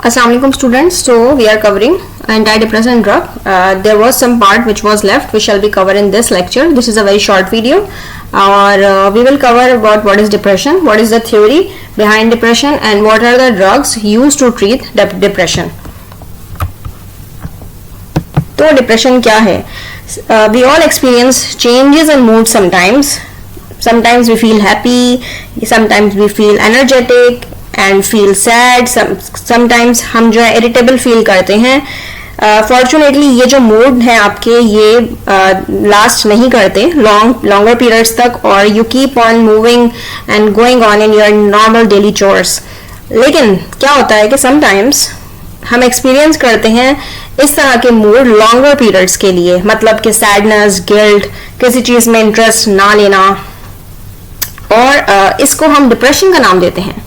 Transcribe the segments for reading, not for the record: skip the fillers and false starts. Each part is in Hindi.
Assalamu alaikum students. So we are covering antidepressant drug. There was some part which was left, which shall be covered in this lecture. This is a very short video, or we will cover about what is depression, what is the theory behind depression, and what are the drugs used to treat depression. तो depression क्या है? We all experience changes in mood sometimes. Sometimes we feel happy, sometimes we feel energetic and feel sad. Sometimes हम जो है irritable feel करते हैं. Fortunately ये जो mood है आपके ये last नहीं करते longer periods तक, और you keep on moving and going on in your normal daily chores. लेकिन क्या होता है कि sometimes हम एक्सपीरियंस करते हैं इस तरह के मूड लॉन्गर पीरियड्स के लिए, मतलब कि सैडनेस, गिल्ट, किसी चीज में इंटरेस्ट ना लेना, और इसको हम डिप्रेशन का नाम देते हैं.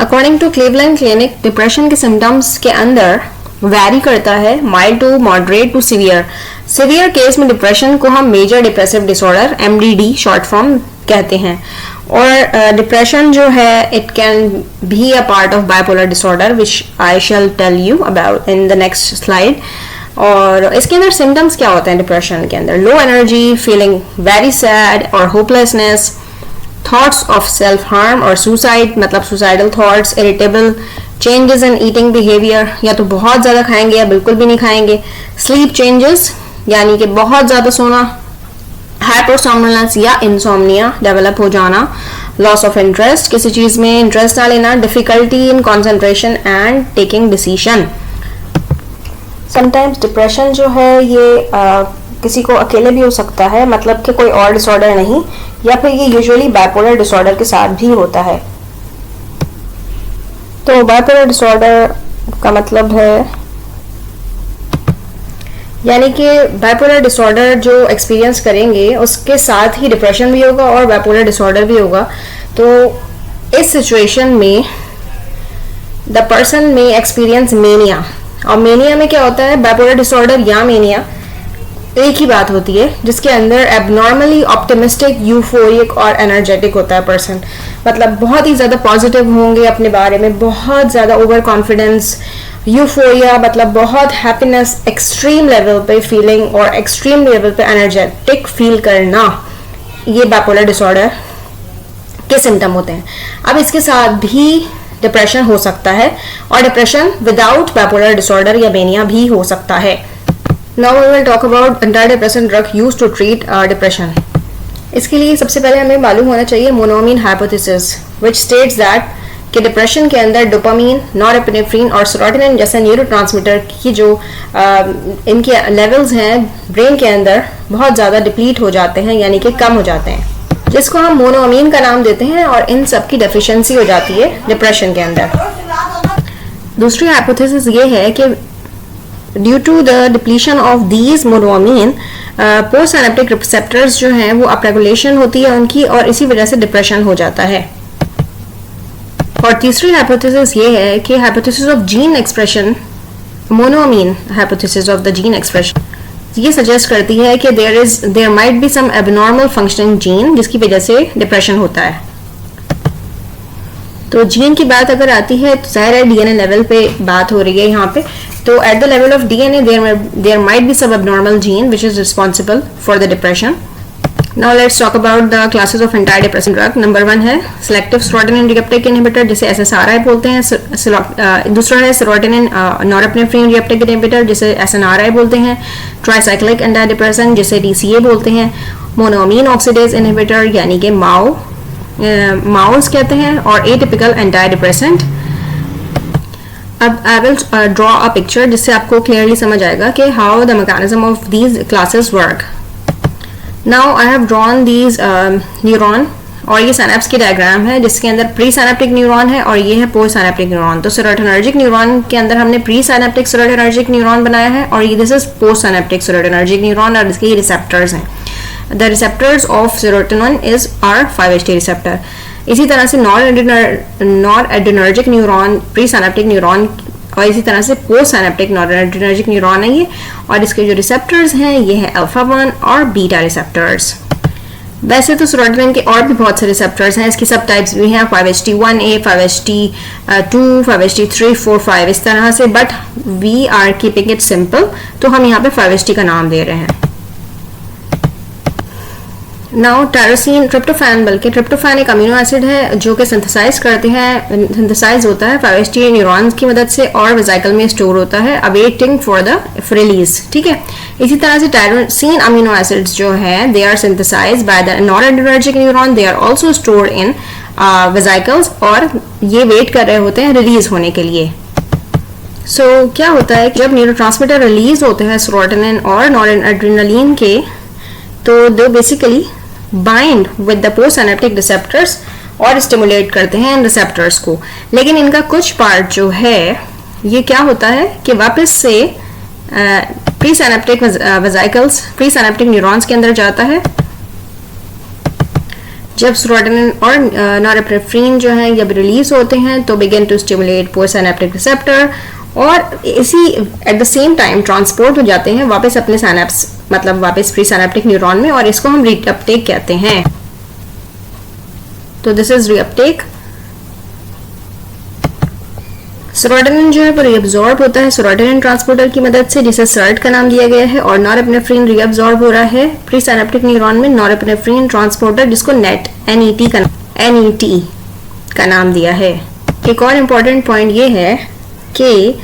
According to Cleveland Clinic depression के सिम्टम्स के अंदर वैरी करता है mild to moderate to severe. Severe case में डिप्रेशन को हम major depressive disorder MDD short form कहते हैं. और डिप्रेशन जो है it can be a part of bipolar disorder which I shall tell you about in the next slide. और इसके अंदर सिम्टम्स क्या होते हैं डिप्रेशन के अंदर? Low energy, feeling very sad और hopelessness, thoughts of self harm और सुसाइड, मतलब suicidal thoughts, irritable, changes in eating behaviour, या तो बहुत ज़्यादा खाएंगे या बिल्कुल भी नहीं खाएंगे, स्लीप चेंजेस यानी कि बहुत ज़्यादा सोना, हाइपोसोमनोलेंस या इंसोम्निया डेवलप हो जाना, लॉस ऑफ इंटरेस्ट, किसी चीज़ में इंटरेस्ट ना लेना, difficulty in concentration and taking decision. Sometimes depression जो है ये किसी को अकेले भी हो सकता है, मतलब कि कोई और डिसऑर्डर नहीं, या फिर ये यूजुअली बाइपोलर डिसऑर्डर के साथ भी होता है. तो बाइपोलर डिसऑर्डर का मतलब है यानी कि बाइपोलर डिसऑर्डर जो एक्सपीरियंस करेंगे उसके साथ ही डिप्रेशन भी होगा और बाइपोलर डिसऑर्डर भी होगा. तो इस सिचुएशन में द पर्सन में एक्सपीरियंस मेनिया. और मेनिया में क्या होता है? बाइपोलर डिसऑर्डर या मेनिया एक ही बात होती है, जिसके अंदर एबनॉर्मली ऑप्टिमिस्टिक, यूफोरिक और एनर्जेटिक होता है पर्सन. मतलब बहुत ही ज़्यादा पॉजिटिव होंगे अपने बारे में, बहुत ज़्यादा ओवर कॉन्फिडेंस, यूफोरिया मतलब बहुत हैप्पीनेस, एक्सट्रीम लेवल पे फीलिंग और एक्सट्रीम लेवल पे एनर्जेटिक फील करना, ये बाइपोलर डिसऑर्डर के सिम्टम होते हैं. अब इसके साथ भी डिप्रेशन हो सकता है, और डिप्रेशन विदाउट बाइपोलर डिसऑर्डर या मेनिया भी हो सकता है. Now we will talk about antidepressant drug used to treat depression. इसके लिए सबसे पहले हमें मालूम होना चाहिए मोनोमीन हाइपोथेसिस, which states that कि डिप्रेशन के अंदर डोपामीन, नॉरएपिनेफ्रिन और सेरोटोनिन जैसे न्यूरोट्रांसमीटर की जो इनके लेवल्स हैं ब्रेन के अंदर बहुत ज़्यादा डिप्लीट हो जाते हैं, यानी कि कम हो जाते हैं, जिसको हम मोनोमीन का नाम देते हैं, और इन सब की डेफिशिएंसी हो जाती है डिप्रेशन के अंदर. दूसरी हाइपोथेसिस ये है कि due to the depletion of these monoamine post synaptic receptors जो हैं वो अपरेगुलेशन होती है उनकी, और इसी वजह से डिप्रेशन हो जाता है. और तीसरी हाइपोथेसिस ये है कि hypothesis of gene expression, monoamine hypothesis of the gene expression, ये सजेस्ट करती है कि there might be some abnormal functioning gene जिसकी वजह से डिप्रेशन होता है. तो जीन की बात अगर आती है तो ज़ाहिर है DNA लेवल पे बात हो रही है यहाँ पे. तो at the level of DNA there might be some abnormal gene which is responsible for the depression. Now let's talk about the classes of antidepressant drug. Number 1 है सिलेक्टिव सेरोटोनिन रिसेप्टर इनहिबिटर जिसे SSRI बोलते हैं. दूसरा है सेरोटोनिन नॉरएपिनेफ्रिन रिसेप्टर इनहिबिटर जिसे SNRI बोलते हैं. ट्राइसाइक्लिक एंटाइडिप्रेसेंट जिसे DCA बोलते हैं. मोनोमीन ऑक्सीडेज इनहिबिटर यानी कि माउस कहते हैं, और एटिपिकल एंटाइडिप्रेसेंट. अब I will draw a picture जिससे आपको क्लियरली समझ आएगा कि how the mechanism of these classes work. Now I have drawn these neuron, और ये सिनेप्स की डायग्राम है जिसके अंदर प्री सिनेप्टिक न्यूरॉन है और ये है पोस्ट सिनेप्टिक न्यूरॉन. तो सेरोटोनर्जिक न्यूरॉन के अंदर हमने प्री सिनेप्टिक सेरोटोनर्जिक न्यूरॉन बनाया है, और ये this is post synaptic serotonergic neuron, और इसके रिसेप्टर्स हैं. The receptors of serotonin are 5-HT receptor. इसी तरह से noradrenergic neuron, pre synaptic neuron, और इसी तरह से पोस्ट सिनेप्टिक नॉरएड्रेनर्जिक न्यूरॉन है ये, और इसके जो रिसेप्टर्स हैं ये है अल्फा 1 और बीटा रिसेप्टर्स. वैसे तो सेरोटोनिन के और भी बहुत से रिसेप्टर्स हैं, इसकी सब टाइप्स भी हैं, 5HT1A, 5HT2, 5HT3, 4, 5 इस तरह से, but we are keeping it simple, तो हम यहाँ पे 5HT का नाम दे रहे हैं। नाउ टायरोसिन, ट्रिप्टोफैन, बल्कि ट्रिप्टोफैन एक अमीनो एसिड है जो कि सिंथेसाइज करते हैं, सिंथेसाइज होता है 5HT न्यूरॉन्स की मदद से और वेसिकल में स्टोर होता है अवेटिंग फॉर द रिलीज, ठीक है। इसी तरह से टायरोसिन अमीनो एसिड्स जो है they are synthesize by the noradrenergic neuron, they are also stored in vesicles और ये वेट कर रहे होते हैं रिलीज होने के लिए। सो क्या होता है कि जब न्यूरोट्रांसमीटर रिलीज होते हैं सेरोटोनिन और नॉरएड्रेनालिन के, तो दो basically bind with the post synaptic receptors और स्टिमुलेट करते हैं इन रिसेप्टर्स को, लेकिन इनका कुछ पार्ट जो है ये क्या होता है कि वापस से pre synaptic vesicles, pre synaptic neurons के अंदर जाता है। जब सेरोटोनिन और नॉरएपिनेफ्रिन जो है जब रिलीज होते हैं तो begin to stimulate post synaptic receptor और इसी at the same time transport हो जाते हैं वापस अपने सिनेप्स, मतलब वापस प्री सिनेप्टिक न्यूरॉन में, और इसको हम रीअपटेक कहते हैं। तो दिस इज रीअपटेक। सेरोटोनिन जो है वो रीअब्सॉर्ब होता है सेरोटोनिन ट्रांसपोर्टर की मदद से, जिसे सर्ट का नाम दिया गया है, और नॉरएपिनेफ्रिन रीअब्सॉर्ब हो रहा है प्री सिनेप्टिक न्यूरॉन में नॉरएपिनेफ्रिन ट्रांसपोर्टर, जिसको नेट NET का नाम दिया है। एक और इम्पॉर्टेंट पॉइंट ये है कि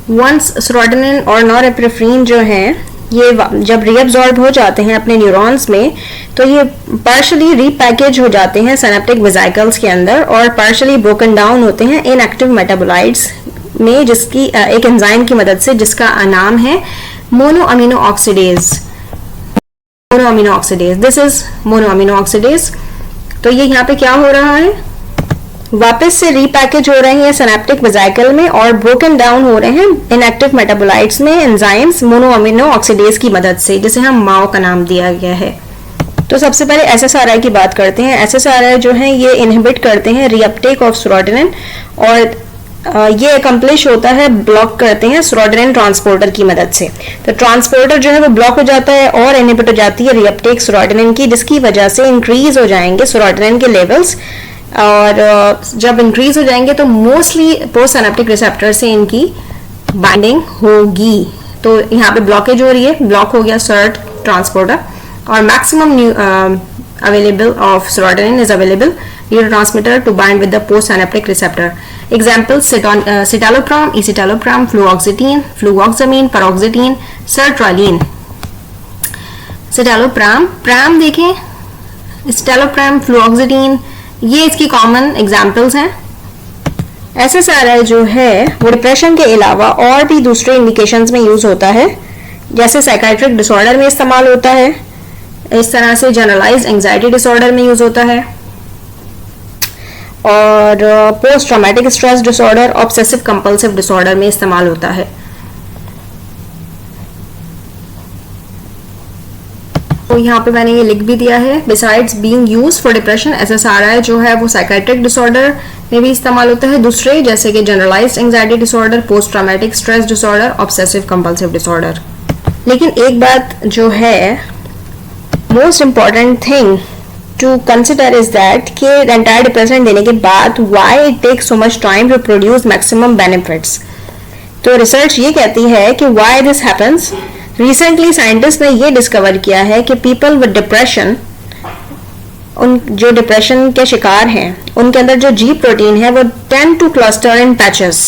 वंस सेरोटोनिन और नॉरएपिनेफ्रिन जो हैं ये जब रीअब्सॉर्ब हो जाते हैं अपने न्यूरॉन्स में, तो ये पार्शली रीपैकेज हो जाते हैं सिनेप्टिक वेसिकल्स के अंदर और पार्शली ब्रोकन डाउन होते हैं इनएक्टिव मेटाबोलाइट्स में, जिसकी एक एंजाइम की मदद से, जिसका नाम है monoamino oxidase. Monoamino oxidase, this is monoamino oxidase. तो ये यहाँ पे क्या हो रहा है, वापस से रीपैकेज हो रहे हैं सिनेप्टिक वेसिकल में और ब्रोकन डाउन हो रहे हैं इनएक्टिव मेटाबोलाइट्स में एंजाइम्स मोनोअमीनो ऑक्सीडेज की मदद से, जिसे हम माओ का नाम दिया गया है। तो सबसे पहले SSRI की बात करते हैं। SSRI जो है ये इनहिबिट करते हैं रीअपटेक ऑफ सेरोटोनिन और ये अकम्प्लिश होता है, ब्लॉक करते हैं सेरोटोनिन ट्रांसपोर्टर की मदद से। तो ट्रांसपोर्टर जो है वो ब्लॉक हो जाता है और इनहिबिट हो जाती है रीअपटेक सेरोटोनिन की, जिसकी वजह से इंक्रीज हो जाएंगे सेरोटोनिन के लेवल्स, और जब इंक्रीज हो जाएंगे तो मोस्टली पोस्ट सिनेप्टिक रिसेप्टर से इनकी बाइंडिंग होगी। तो यहाँ पे ब्लॉकेज हो रही है, ब्लॉक हो गया सर्ट ट्रांसपोर्टर, और maximum available of serotonin is available neurotransmitter to bind with the post synaptic receptor. Example citalopram, escitalopram, fluoxetine, fluvoxamine, paroxetine, sertraline. Citalopram, pram देखें, एसिटालोप्राम, फ्लूऑक्सिटीन, ये इसकी कॉमन एग्जाम्पल्स हैं। SSRI जो है वो डिप्रेशन के अलावा और भी दूसरे इंडिकेशंस में यूज होता है, जैसे साइकाइट्रिक डिसऑर्डर में इस्तेमाल होता है, इस तरह से जनरलाइज्ड एंजाइटी डिसऑर्डर में यूज होता है, और post traumatic stress disorder, obsessive compulsive disorder में इस्तेमाल होता है। तो यहाँ पे मैंने ये लिख भी दिया है, besides being used for depression, SSRI जो है वो साइकाइट्रिक डिसऑर्डर में भी इस्तेमाल होता है, दूसरे जैसे कि generalised anxiety disorder, post traumatic stress disorder, obsessive compulsive disorder. लेकिन एक बात जो है most important thing to consider is that कि एंटायर डिप्रेशन देने के बाद why it takes so much time to produce maximum benefits. तो रिसर्च ये कहती है कि why this happens. Recently scientist ने ये डिस्कवर किया है कि पीपल विद डिप्रेशन, उन जो डिप्रेशन के शिकार हैं, उनके अंदर जो जी प्रोटीन है वो tend two cluster in patches.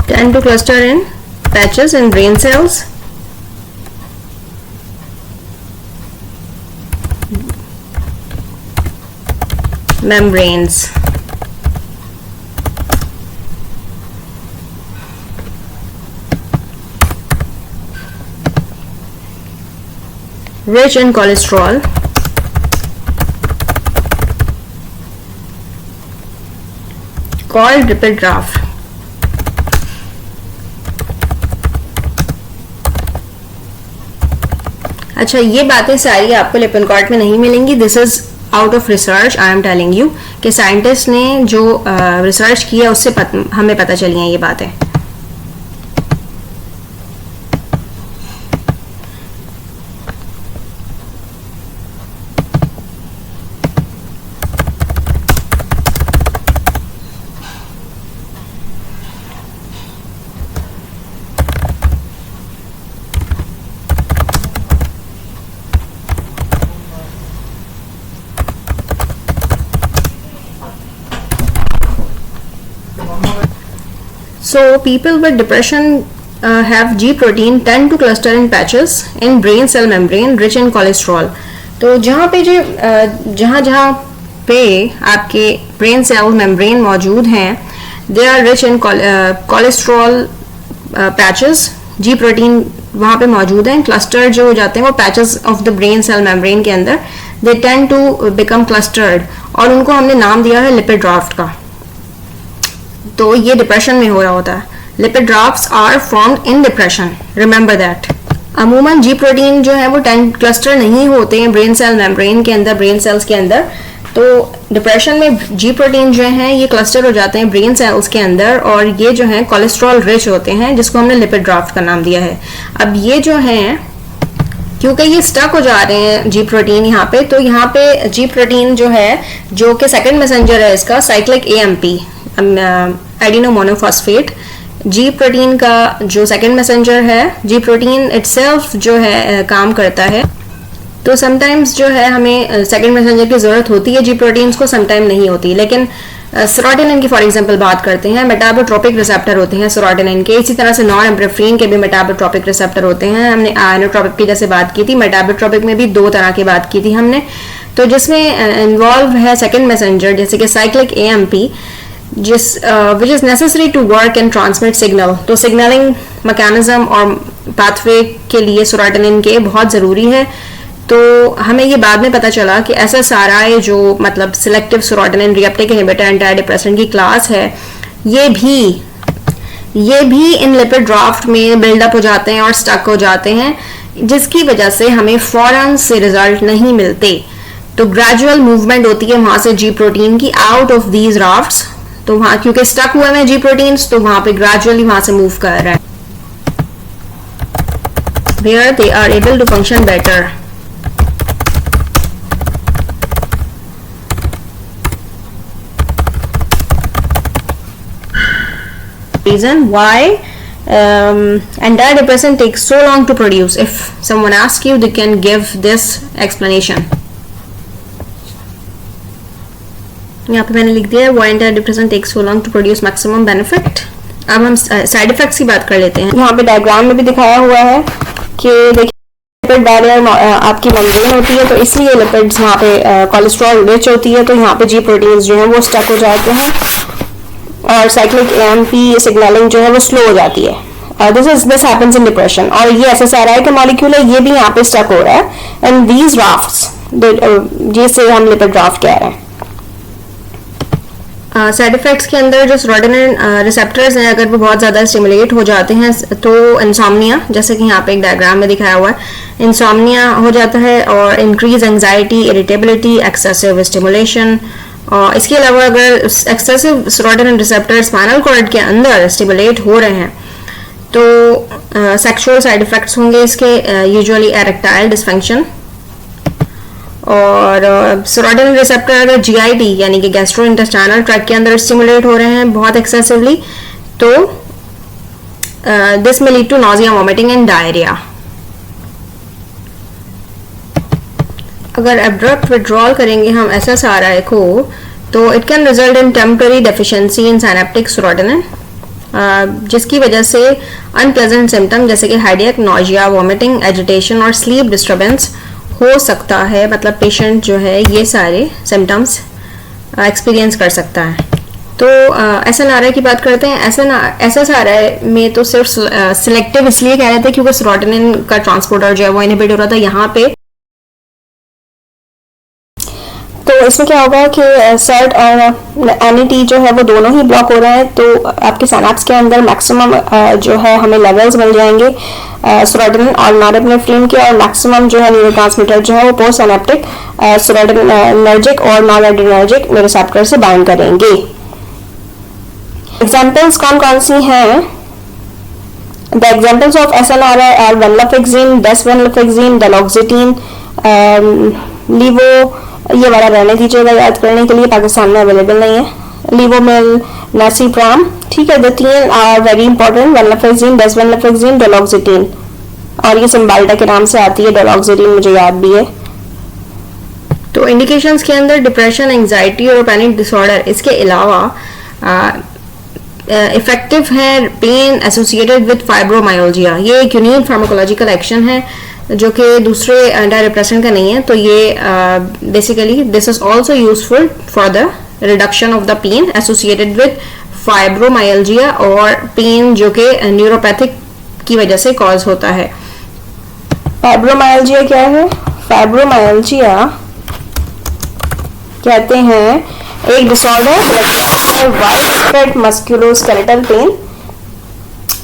Tend to cluster in patches in brain cells. Membranes. rich in cholesterol, called lipid raft. अच्छा, ये बातें सारी आपको लिपिनकॉर्ड में नहीं मिलेंगी. This is out of research. I am telling you कि साइंटिस्ट ने जो रिसर्च किया उससे हमें पता चली हैं ये बातें. So people with depression have G protein tend to cluster in patches in brain cell membrane rich in cholesterol. तो जहाँ पे जो जहाँ पे आपके brain cell membrane मौजूद हैं, they are rich in cholesterol patches. G protein वहाँ पे मौजूद हैं. क्लस्टर जो हो जाते हैं वो patches of the brain cell membrane के अंदर they tend to become clustered, और उनको हमने नाम दिया है लिपिड राफ्ट का. तो ये डिप्रेशन में हो रहा होता है. Lipid rafts are formed in depression, remember that. अमूमन जी प्रोटीन जो है वो क्लस्टर नहीं होते हैं ब्रेन सेल मेम्ब्रेन के अंदर, ब्रेन सेल्स के अंदर. तो डिप्रेशन में जी प्रोटीन जो है ये क्लस्टर हो जाते हैं ब्रेन सेल्स के अंदर, और ये जो है कोलेस्ट्रॉल रिच होते हैं, जिसको हमने लिपिड राफ्ट का नाम दिया है. अब ये जो है क्योंकि ये स्टक हो जा रहे हैं जी प्रोटीन यहाँ पे, तो यहाँ पे जी प्रोटीन जो है जो कि सेकंड मैसेंजर है इसका साइक्लिक AMP एडिनोमोनोफॉस्फेट. जी प्रोटीन का जो सेकंड मैसेंजर है, जी प्रोटीन इटसेल्फ जो है काम करता है. तो समटाइम्स जो है हमें सेकंड मैसेंजर की जरूरत होती है जी प्रोटीन्स को, समटाइम नहीं होती. लेकिन सेरोटोनिन की फॉर एग्जांपल बात करते हैं, मेटाबोट्रोपिक रिसेप्टर होते हैं सेरोटोनिन के. इसी तरह से नॉरएपिनेफ्रिन के भी मेटाबोट्रोपिक रिसेप्टर होते हैं. हमने आइनोट्रोपिक की जैसे बात की थी, मेटाबोट्रोपिक में भी दो तरह की बात की थी हमने. तो जिसमें इन्वॉल्व है सेकंड मैसेंजर जैसे कि cyclic AMP, which is necessary to work and transmit signal. तो सिग्नलिंग मैकेनिज्म और पाथवे के लिए सेरोटोनिन के बहुत ज़रूरी है. तो हमें ये बाद में पता चला कि SSRI जो मतलब selective serotonin reuptake inhibitor anti depressant की क्लास है, ये भी इन लिपिड ड्राफ्ट में बिल्डअप हो जाते हैं और स्टक हो जाते हैं, जिसकी वजह से हमें फौरन से रिजल्ट नहीं मिलते. तो ग्रेजुअल मूवमेंट होती है वहां से जी प्रोटीन की आउट ऑफ दीज ड्राफ्ट्स. तो वहां क्योंकि स्टक हुए हैं जी प्रोटीन्स, तो वहां पे ग्रेजुअली वहां से मूव कर रहे हैं. Where they are able to function better. Reason why antidepressant takes so long to produce. If someone asks you, they can give this explanation. यहाँ पे मैंने लिख दिया है why antidepressant takes so long to produce maximum benefit. अब हम साइड इफेक्ट्स की बात कर लेते हैं. यहाँ पे डायग्राम में भी दिखाया हुआ है कि देखिए लिपिड बैरियर आपकी मेम्ब्रेन होती है, तो इसलिए लिपिड्स वहाँ पे कोलेस्ट्रॉल रिच होती है, तो यहाँ पे जी प्रोटीन्स जो है वो स्टक हो जाते हैं और साइक्लिक AMP सिग्नलिंग जो है वो स्लो हो जाती है. This happens in depression. और ये SSRI का मॉलिक्यूल है, ये भी यहाँ पे स्टक हो रहा है. एंड दीज ड्राफ्ट्स जिसे हम लिपिड ड्राफ्ट कह रहे हैं. साइड इफेक्ट्स के अंदर जो सेरोटोनिन रिसेप्टर्स हैं, अगर वो बहुत ज़्यादा स्टिमुलेट हो जाते हैं तो इंसोम्निया, जैसे कि यहाँ पे एक डायग्राम में दिखाया हुआ है, इंसोम्निया हो जाता है, और increase anxiety, irritability, excessive stimulation. और इसके अलावा अगर excessive serotonin receptor spinal cord के अंदर स्टिमुलेट हो रहे हैं तो सेक्सुअल साइड इफेक्ट्स होंगे इसके, यूजुअली एरेक्टाइल डिसफंक्शन. और सेरोटोनिन रिसेप्टर अगर GIT यानी कि गैस्ट्रोइंटेस्टाइनल ट्रैक्ट के अंदर स्टिमुलेट हो रहे हैं बहुत एक्सेसिवली, तो दिस में lead to nausea, vomiting and diarrhoea. अगर एब्रप्ट विड्रॉल करेंगे हम SSRI को, तो it can result in temporary deficiency in synaptic serotonin, जिसकी वजह से अनप्लेजेंट सिम्टम जैसे कि हेडेक, नॉजिया, वॉमिटिंग, एजिटेशन और स्लीप डिस्टर्बेंस हो सकता है. मतलब पेशेंट जो है ये सारे सिम्टम्स एक्सपीरियंस कर सकता है. तो SNRI की बात करते हैं. SSRI में तो सिर्फ सिलेक्टिव इसलिए कह रहे थे क्योंकि सेरोटोनिन का ट्रांसपोर्टर जो है वो इनहिबिट हो रहा था. यहाँ पे तो इसमें क्या होगा कि सर्ट और एनईटी जो है वो दोनों ही ब्लॉक हो रहे हैं, तो आपके सिनैप्स के अंदर मैक्सिमम जो है हमें लेवल्स मिल जाएंगे सेरोटोनिन और नॉरएपिनेफ्रिन के, और मैक्सिमम जो है न्यूरोट्रांसमीटर जो है वो पोस्ट सिनेप्टिक सेरोटोनिनर्जिक और नॉन एड्रेनर्जिक रिसेप्टर से बाइंड करेंगे। एग्जाम्पल्स कौन कौन सी हैं? The examples of SNRI are venlafaxine, desvenlafaxine, duloxetine, levo, ये वाला रहने दीजिएगा याद करने के लिए, पाकिस्तान में अवेलेबल नहीं है। लीवोमिल, नासीप्राम, ठीक है। द तीन आर वेरी इंपॉर्टेंट, वेनलाफेक्सिन, डेसवेनलाफेक्सिन, डेलॉक्सिटीन, और ये सिम्बाल्टा के नाम से आती है, डेलॉक्सिटीन मुझे याद भी है। तो इंडिकेशंस के अंदर डिप्रेशन, एंजाइटी और पैनिक डिसऑर्डर, इसके अलावा इफेक्टिव है पेन एसोसिएटेड विद फाइब्रोमाइल्जिया। ये एक यूनिक फार्माकोलॉजिकल एक्शन है जो कि दूसरे एंटी-डिप्रेसेंट का नहीं है। तो ये basically this is also useful for the reduction of the pen associated with fibromyalgia, और पेन जो कि न्यूरोपैथिक की वजह से कॉज होता है। फाइब्रोमाइल्जिया क्या है? फाइब्रोमाइल्जिया कहते हैं एक disorder wide spread musculoskeletal pain.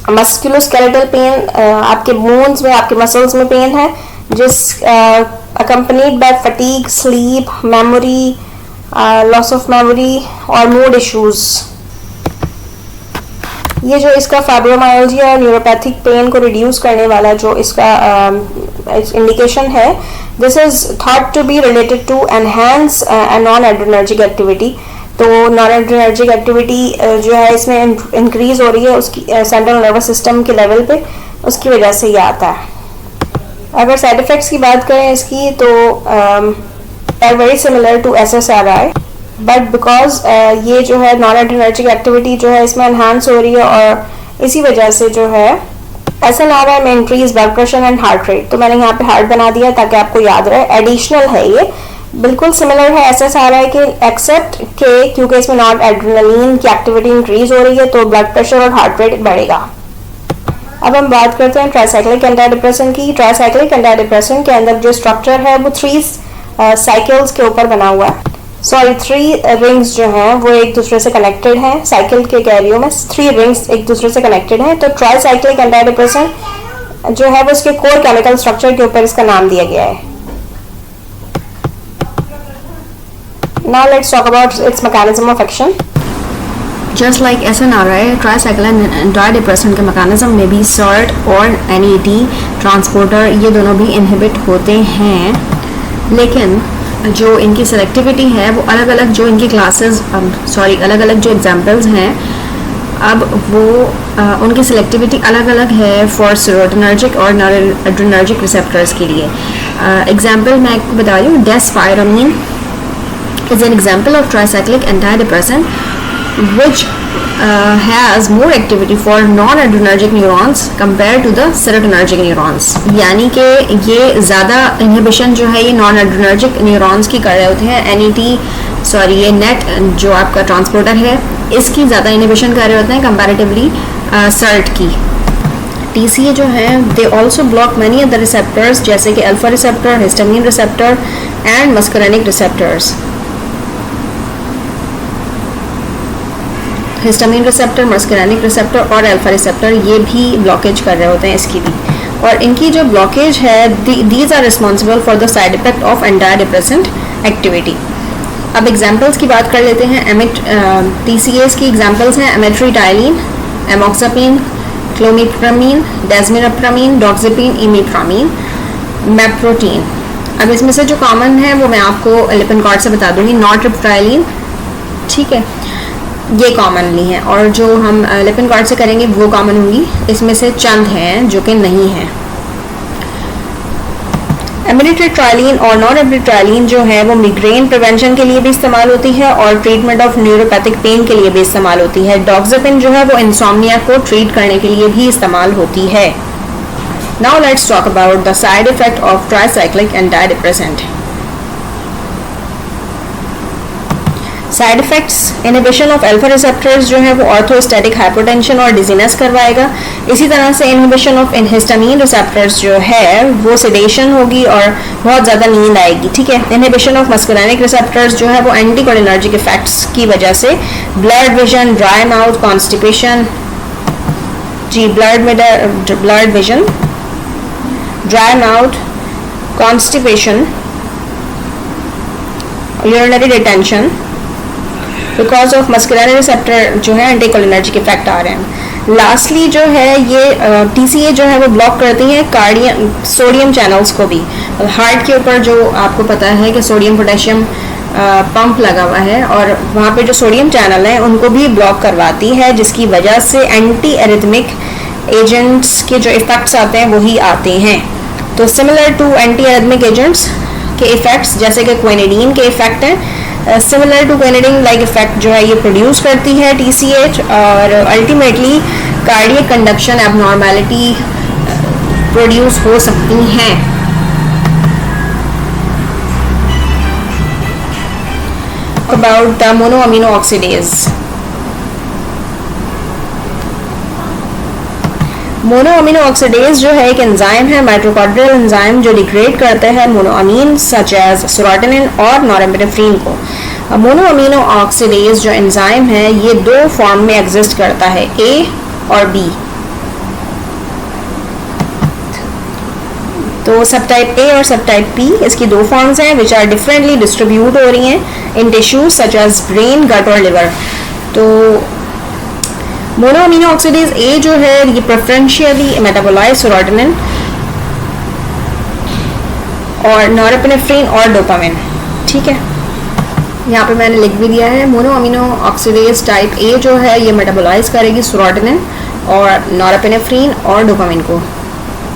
Musculoskeletal pain आपके बोन्स में, आपके मसल्स में पेन है, जिस accompanied by fatigue, sleep, memory, loss of memory और मूड इश्यूज। ये जो इसका फाइब्रोमाइल्जिया और न्यूरोपैथिक पेन को रिड्यूस करने वाला जो इसका इंडिकेशन है, this is thought to be related to enhance non adrenergic activity. तो नॉन एड्रेनर्जिक एक्टिविटी जो है इसमें इंक्रीज हो रही है उसकी सेंट्रल नर्वस सिस्टम के लेवल पे, उसकी वजह से ये आता है। अगर साइड इफेक्ट्स की बात करें इसकी तो are very similar to SSRI, but because ये जो है नॉन एड्रेनर्जिक एक्टिविटी जो है इसमें एनहांस हो रही है, और इसी वजह से जो है SNRI में increase blood pressure and heart rate. तो मैंने यहाँ पे हार्ट बना दिया ताकि आपको याद रहे, एडिशनल है ये, बिल्कुल सिमिलर है SSRI के, एक्सेप्ट के क्योंकि इसमें नॉन एड्रेनलिन की एक्टिविटी इंक्रीज हो रही है तो ब्लड प्रेशर और हार्ट रेट बढ़ेगा। अब हम बात करते हैं ट्राइसाइक्लिक एंटी-डिप्रेसेंट की। ट्राइसाइक्लिक एंटी-डिप्रेसेंट के अंदर जो स्ट्रक्चर है वो 3 साइकिल्स के ऊपर बना हुआ है, सॉरी 3 रिंग्स जो हैं वो एक दूसरे से कनेक्टेड हैं। साइकिल के कह रही हूँ मैं, 3 रिंग्स एक दूसरे से कनेक्टेड हैं। तो ट्राइसाइक्लिक एंटी-डिप्रेसेंट जो है वो इसके कोर केमिकल स्ट्रक्चर के ऊपर इसका नाम दिया गया है। Now let's talk about its mechanism of action. Just like SNRI, tricyclic antidepressant के mechanism में भी SERT और NET ट्रांसपोर्टर ये दोनों भी इनहिबिट होते हैं, लेकिन जो इनकी सेलेक्टिविटी है वो अलग अलग जो इनकी क्लासेस अलग अलग जो एग्जाम्पल्स हैं अब वो उनकी सेलेक्टिविटी अलग अलग है फॉर सेरोटोनर्जिक और नॉरएड्रेनर्जिक रिसेप्टर्स के लिए। एग्जाम्पल मैं आपको बता रही हूँ, डेस्पायरामीन is an example of tricyclic antidepressant which has more activity for non-adrenergic neurons compared to the serotonergic neurons। यानी कि ये ज़्यादा inhibition जो है ये non-adrenergic neurons की कर रहे होते हैं। ये नेट जो आपका ट्रांसपोर्टर है इसकी ज़्यादा inhibition कर रहे होते हैं comparatively SERT की। TCA जो है they also block many other receptors जैसे कि alpha receptor, histamine receptor and muscarinic receptors. Histamine receptor, muscarinic receptor और अल्फा रिसेप्टर ये भी ब्लॉकेज कर रहे होते हैं इसकी भी, और इनकी जो ब्लॉकेज है these are responsible for the side effect of antidepressant activity. अब एग्जांपल्स की बात कर लेते हैं। TCAs की एग्जांपल्स हैं एमेट्रिडाइलिन, एमोक्सापिन, क्लोमिप्रामीन, डेस्मिनोप्रामीन, डॉक्सिपिन, इमिप्रामीन, मेप्रोटीन। अब इसमें से जो कॉमन है वो मैं आपको लिपिनकॉर्ड से बता दूंगी, नॉरट्रिप्टाइलिन, ठीक है, ये कॉमनली है, और जो हम लिपिनकॉर्ड से करेंगे वो कॉमन होंगी। इसमें से चंद हैं जो कि नहीं है। एमिट्रिप्टाइलिन और नॉरट्रिप्टाइलिन जो है वो मिग्रेन प्रिवेंशन के लिए भी इस्तेमाल होती है और ट्रीटमेंट ऑफ न्यूरोपैथिक पेन के लिए भी इस्तेमाल होती है। डॉक्सिपिन जो है वो इंसोम्निया को ट्रीट करने के लिए भी इस्तेमाल होती है। Now let's talk about the side effect of tricyclic antidepressant. Side effects, inhibition of alpha receptors जो है वो ऑर्थोस्टैटिक हाइपोटेंशन और डिजीनेस करवाएगा। इसी तरह से इनहिबिशन ऑफ हिस्टामीन रिसेप्टर्स जो है वो सेडेशन होगी और बहुत ज़्यादा नींद आएगी, ठीक है। इनहिबिशन ऑफ मस्कुलिनिक रिसेप्टर्स जो है वो एंटीकोलिनर्जिक इफेक्ट्स की वजह से blurred vision, dry mouth, constipation, जी blurred vision, dry mouth, constipation, urinary detention because of muscular receptor जो है एंटीकोलिनर्जिक इफेक्ट आ रहे हैं। लास्टली जो है ये TCA जो है वो ब्लॉक करती हैं सोडियम चैनल्स को भी। हार्ट के ऊपर जो आपको पता है कि सोडियम पोटेशियम पंप लगा हुआ है और वहाँ पे जो सोडियम चैनल हैं उनको भी ब्लॉक करवाती है, जिसकी वजह से एंटी एरिथमिक एजेंट्स के जो इफ़ेक्ट्स आते हैं वही आते हैं। तो similar to anti arrhythmic agents के इफ़ेक्ट्स जैसे कि क्विनिडीन के इफ़ेक्ट हैं, similar to quinidine like effect जो है ये प्रोड्यूस करती है TCH और ultimately cardiac conduction abnormality produce हो सकती हैं। About the monoamino oxidase. Monoamino oxidase जो है एक एंजाइम है, माइटोकॉन्ड्रियल एंजाइम, जो डिग्रेड करता है मोनोअमीन सच एज सेरोटोनिन और नॉरेपिनेफ्रिन को। मोनोअमीनो ऑक्सीडेज जो एंजाइम है ये दो फॉर्म में एग्जिस्ट करता है, A और B। तो सब टाइप A और सब टाइप P इसकी दो फॉर्म्स हैं विच आर डिफरेंटली डिस्ट्रीब्यूट हो रही हैं इन टिश्यूज सच एज ब्रेन, गट और लिवर। तो मोनोअमीनो ऑक्सीडेज A जो है ये प्रेफरेंशियली मेटाबोलाइज सेरोटोनिन और नॉरेपिनेफ्रिन और डोपामिन, ठीक है। यहाँ पे मैंने लिख भी दिया है मोनोअमीनो ऑक्सीडेज टाइप A जो है ये मेटाबोलाइज करेगी सेरोटोनिन और नॉरेपिनेफ्रिन और डोपामिन को।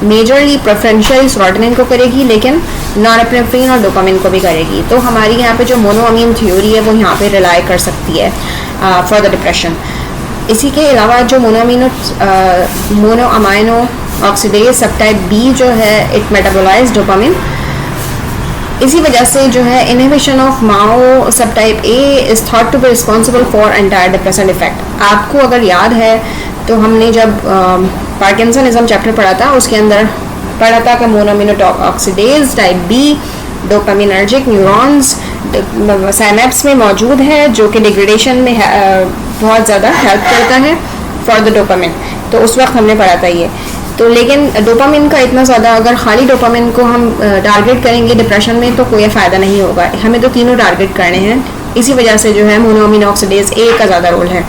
मेजरली प्रेफरेंशियली सेरोटोनिन को करेगी लेकिन नॉरेपिनेफ्रिन और डोपामिन को भी करेगी। तो हमारी यहाँ पे जो मोनोअमीन थ्योरी है वो यहाँ पे रिलाई कर सकती है फॉर द डिप्रेशन। इसी के अलावा जो मोनोअमीनो ऑक्सीडेज सब टाइप B जो है इट मेटाबोलाइज डोपामिन। इसी वजह से जो है inhibition of MAO subtype A is thought to be responsible for entire depression effect. आपको अगर याद है तो हमने जब पार्किंसनिज्म चैप्टर पढ़ा था उसके अंदर पढ़ा था कि monoamino oxidase type B dopaminergic neurons synapse में मौजूद है जो कि डिग्रेडेशन में बहुत ज़्यादा हेल्प करता है फॉर द डोपामिन। तो उस वक्त हमने पढ़ा था ये। तो लेकिन डोपामिन का इतना ज़्यादा अगर खाली डोपामिन को हम टारगेट करेंगे डिप्रेशन में तो कोई फ़ायदा नहीं होगा, हमें तो तीनों टारगेट करने हैं। इसी वजह से जो है मोनोअमीनो ऑक्सीडेज A का ज़्यादा रोल है।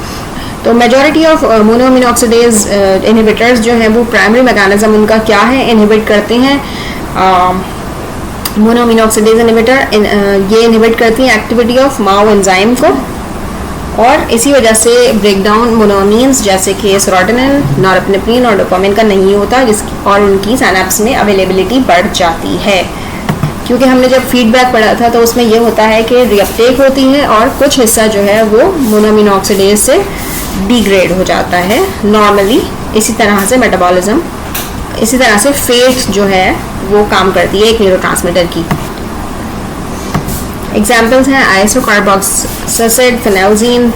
तो मेजॉरिटी ऑफ मोनोअमीनो ऑक्सीडेज इनहिबिटर्स जो हैं वो प्राइमरी मैकेनिज्म उनका क्या है, इनहिबिट करते हैं मोनोअमीनो ऑक्सीडेज इनहिबिटर ये इनहिबिट करती हैं एक्टिविटी ऑफ माओ एंजाइम को और इसी वजह से ब्रेकडाउन मोनोअमीन्स जैसे कि सेरोटोनिन, नॉरेपिनेफ्रिन और डोपामिन का नहीं होता और उनकी सिनैप्स में अवेलेबिलिटी बढ़ जाती है। क्योंकि हमने जब फीडबैक पढ़ा था तो उसमें ये होता है कि रीअपटेक होती है और कुछ हिस्सा जो है वो मोनोअमीनो ऑक्सीडेज से डिग्रेड हो जाता है नॉर्मली। इसी तरह से मेटाबॉलिज्म, इसी तरह से फेट जो है वो काम करती है एक न्यूरोट्रांसमीटर की। एग्जाम्पल्स हैं आइसोकार्बोक्सिलिक, फेनाल्जीन,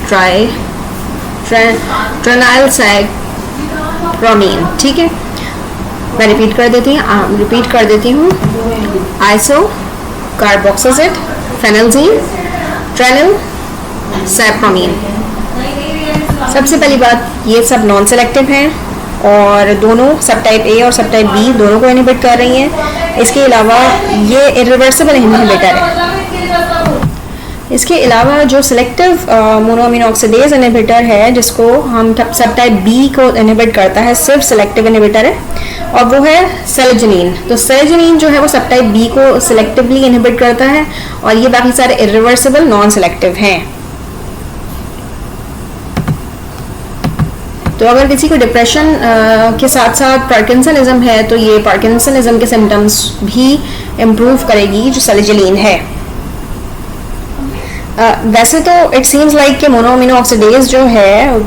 ट्रेनाइल साइक्लोमीन, ठीक है। मैं रिपीट कर देती हूँ आइसोकार्बोक्सिलिक, फेनाल्जीन, ट्रेनाइल साइक्लोमीन। सबसे पहली बात ये सब नॉन सेलेक्टिव हैं और दोनों सब टाइप A और सब टाइप B दोनों को इनहिबिट कर रही हैं। इसके अलावा ये इरिवर्सिबल इनहिबिटर है। इसके अलावा जो सिलेक्टिव मोनोअमीनो ऑक्सीडेज इनहिबिटर है जिसको हम सब टाइप B को इनहिबिट करता है, सिर्फ सिलेक्टिव इनहिबिटर है और वो है सेलेजिनिन। तो सेलेजिनिन जो है वो सब टाइप B को सिलेक्टिवली इनहिबिट करता है और ये बाकी सारे इरिवर्सिबल नॉन सिलेक्टिव हैं। तो अगर किसी को डिप्रेशन के साथ साथ पार्किंसनिज्म है तो ये पार्किंसनिज्म के सिम्टम्स भी इम्प्रूव करेगी जो सेलेजिनिन है। वैसे तो इट सीम्स लाइक कि मोनोअमीनो ऑक्सीडेज जो है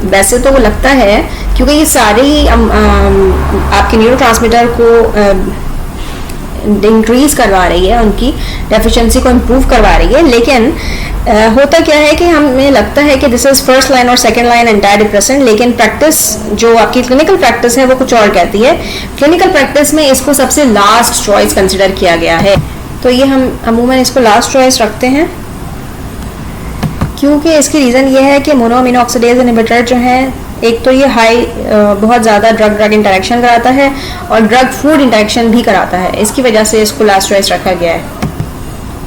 वैसे तो वो लगता है क्योंकि ये सारे ही आपके न्यूरोट्रांसमीटर को इंक्रीज करवा रही है, उनकी डेफिशिएंसी को इम्प्रूव करवा रही है। लेकिन होता क्या है कि हमें लगता है कि दिस इज फर्स्ट लाइन और सेकंड लाइन एंटायर डिप्रेशन, लेकिन प्रैक्टिस जो आपकी क्लिनिकल प्रैक्टिस है वो कुछ और कहती है। क्लिनिकल प्रैक्टिस में इसको सबसे लास्ट चॉइस कंसिडर किया गया है, तो ये हम अमूमन इसको लास्ट चॉइस रखते हैं, क्योंकि इसकी रीज़न ये है कि मोनोअमीनो ऑक्सीडेज इनहिबिटर जो है, एक तो ये हाई बहुत ज़्यादा ड्रग ड्रग इंटरेक्शन कराता है और ड्रग फूड इंटरेक्शन भी कराता है, इसकी वजह से इसको लास्ट चॉइस रखा गया है।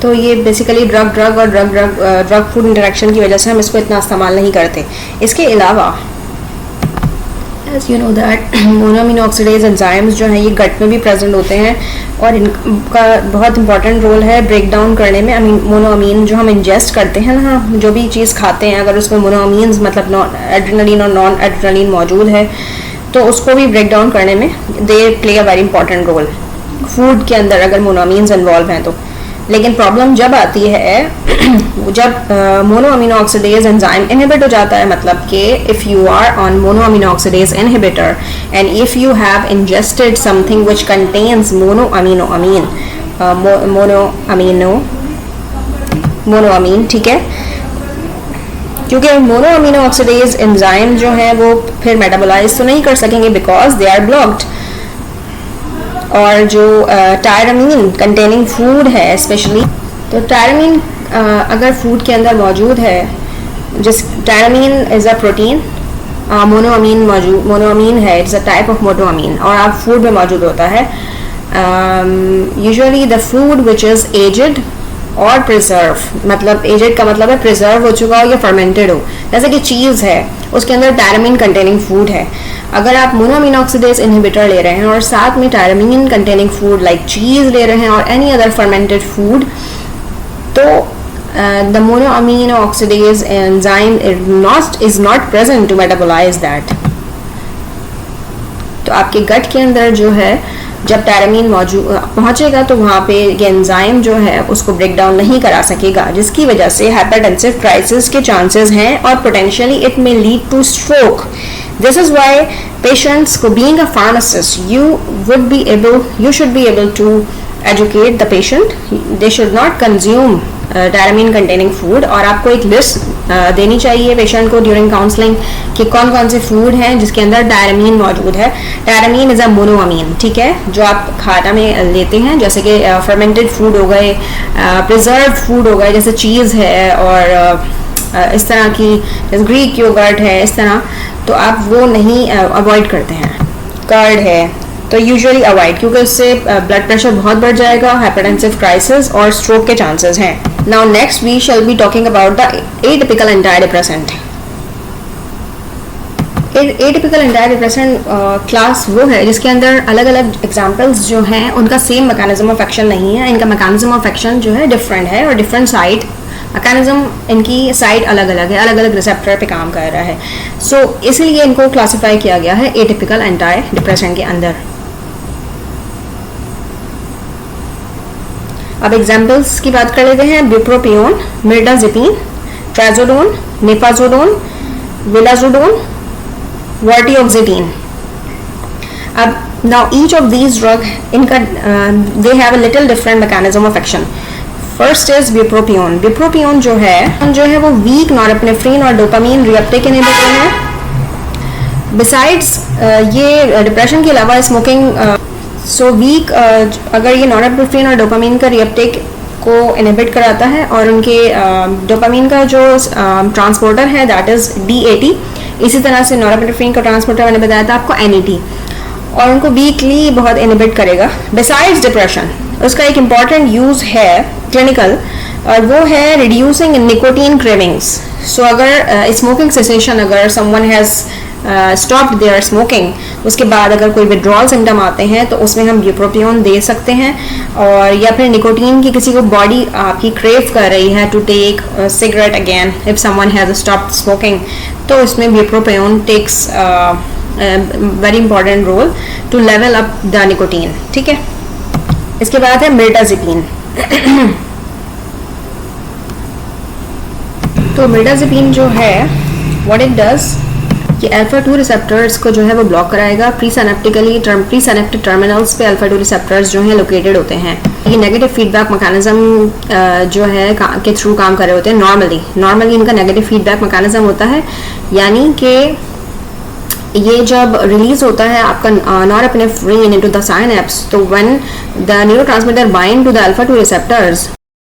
तो ये बेसिकली ड्रग ड्रग और ड्रग फूड इंटरेक्शन की वजह से हम इसको इतना इस्तेमाल नहीं करते। इसके अलावा as you know that monoamino oxidase enzymes जो हैं ये गट में भी प्रेजेंट होते हैं और इनका बहुत इंपॉर्टेंट रोल है ब्रेक डाउन करने में। मोनोअमीन जो हम इंजेस्ट करते हैं ना, जो भी चीज़ खाते हैं, अगर उसमें मोनोअमीन्स मतलब एड्रेनलिन और नॉन एड्रेनलिन मौजूद है तो उसको भी ब्रेक डाउन करने में they play a very important role food के अंदर, अगर मोनोअमीन्स इन्वॉल्व हैं तो। लेकिन प्रॉब्लम जब आती है जब मोनोअमीनो ऑक्सीडेज एंजाइम इनहिबिट हो जाता है, मतलब कि if you are on monoamino oxidase inhibitor and if you have ingested something which contains monoamine, ठीक है, क्योंकि मोनोअमीनो ऑक्सीडेज एंजाइम जो है वो फिर मेटाबोलाइज तो नहीं कर सकेंगे बिकॉज दे आर ब्लॉक्ड। और जो टायरामीन कंटेनिंग फूड है स्पेशली, तो टायरामीन अगर फूड के अंदर मौजूद है, जिस tyramine is a protein, monoamine है, it's a type of monoamine और आप फूड में मौजूद होता है। Usually the food which is aged और प्रिजर्व, मतलब एजेड का मतलब है प्रिजर्व हो चुका हो या फर्मेंटेड हो, जैसे कि चीज़ है उसके अंदर टायरामीन कंटेनिंग फूड है। अगर आप मोनोअमीनो ऑक्सीडेज इनहिबिटर ले रहे हैं और साथ में tyramine containing food like cheese ले रहे हैं और एनी अदर फर्मेंटेड फूड, तो the monoamino oxidase enzyme is not present to metabolize that. तो आपके गट के अंदर जो है जब टायरामीन मौजूद पहुंचेगा तो वहाँ पे ये एंजाइम जो है उसको ब्रेक डाउन नहीं करा सकेगा, जिसकी वजह से हाइपरटेंसिव क्राइसिस के चांसेस हैं और potentially it may lead two stroke. This is why patients, being a pharmacist, you should be able to educate the patient. They should not consume tyramine containing food, और आपको एक लिस्ट देनी चाहिए पेशेंट को ड्यूरिंग काउंसलिंग कि कौन कौन से फूड हैं जिसके अंदर टायरामीन मौजूद है। टायरामीन इज़ अ मोनोअमीन, ठीक है, जो आप खाना में लेते हैं, जैसे कि फर्मेंटेड फूड हो गए, प्रिजर्व फूड हो गए जैसे चीज़ है और इस तरह की जैसे ग्रीक योगर्ट है, इस तरह, तो आप वो नहीं अवॉइड करते हैं। कर्ड है तो यूजुअली अवॉइड, क्योंकि उससे ब्लड प्रेशर बहुत बढ़ जाएगा, हाइपरटेंसिव क्राइसिस और स्ट्रोक के चांसेस हैं। Now next we shall be talking about the atypical antidepressant. Atypical antidepressant class वो है जिसके अंदर अलग अलग एग्जाम्पल्स जो हैं उनका सेम मैकेनिज्म ऑफ एक्शन नहीं है, इनका मैकेनिज्म ऑफ एक्शन जो है डिफरेंट है और डिफरेंट साइट मैकेनिज्म, इनकी साइट अलग अलग है, अलग अलग रिसेप्टर पे काम कर रहा है। सो इसीलिए इनको क्लासिफाई किया गया है एटिपिकल एंटाइडिप्रेसेंट के अंदर। अब एग्जाम्पल्स की बात कर लेते हैं। ब्यूप्रोपियोन, मिर्डाजिपिन, ट्राजोडोन, नेपाजोडोन, विलाजोडोन, वर्टिओक्सिटीन। अब now each of these drug इनका they have a little different mechanism of action. First is bupropion. Bupropion जो है वो वीक नॉरेपेनेफ्रिन और डोपामीन रीअपटेक इनहिबिटर है। बिसाइड्स ये डिप्रेशन के अलावा स्मोकिंग वीक अगर ये नॉरेपेनेफ्रिन और डोपामीन का रीअपटेक को इनहिबिट कराता है और उनके डोपामीन का जो ट्रांसपोर्टर है दैट इज DAT, इसी तरह से नॉरेपेनेफ्रिन का ट्रांसपोर्टर मैंने बताया था आपको NAT, और उनको वीकली बहुत इनहिबिट करेगा। बिसाइड्स डिप्रेशन उसका एक इम्पॉर्टेंट यूज़ है क्लिनिकल, और वो है रिड्यूसिंग निकोटीन क्रेविंग्स। सो अगर स्मोकिंग सेसेशन, अगर someone has stopped their smoking, उसके बाद अगर कोई विड्रॉल सिम्टम आते हैं तो उसमें हम ब्यूप्रोपियोन दे सकते हैं, और या फिर निकोटीन की किसी को बॉडी आपकी क्रेव कर रही है to take cigarette again if someone has stopped smoking, तो उसमें bupropion takes very important role to level up the nicotine, ठीक है। इसके बाद है मिर्डाजिपिन। तो मिर्डाजिपिन जो है व्हाट इट डज, कि अल्फा 2 रिसेप्टर्स को जो है वो ब्लॉक कराएगा। प्री सिनेप्टिक टर्मिनल्स पे अल्फा 2 रिसेप्टर्स जो हैं लोकेटेड होते हैं। ये नेगेटिव फीडबैक मैकेनिज्म जो है के थ्रू काम कर रहे होते हैं। नॉर्मली इनका नेगेटिव फीडबैक मैकेनिज्म होता है, यानी कि ये जब रिलीज होता है आपका नॉरएपिनेफ्रिन इनटू द साइनेप्स, तो when the neurotransmitter bind to the alpha 2 receptors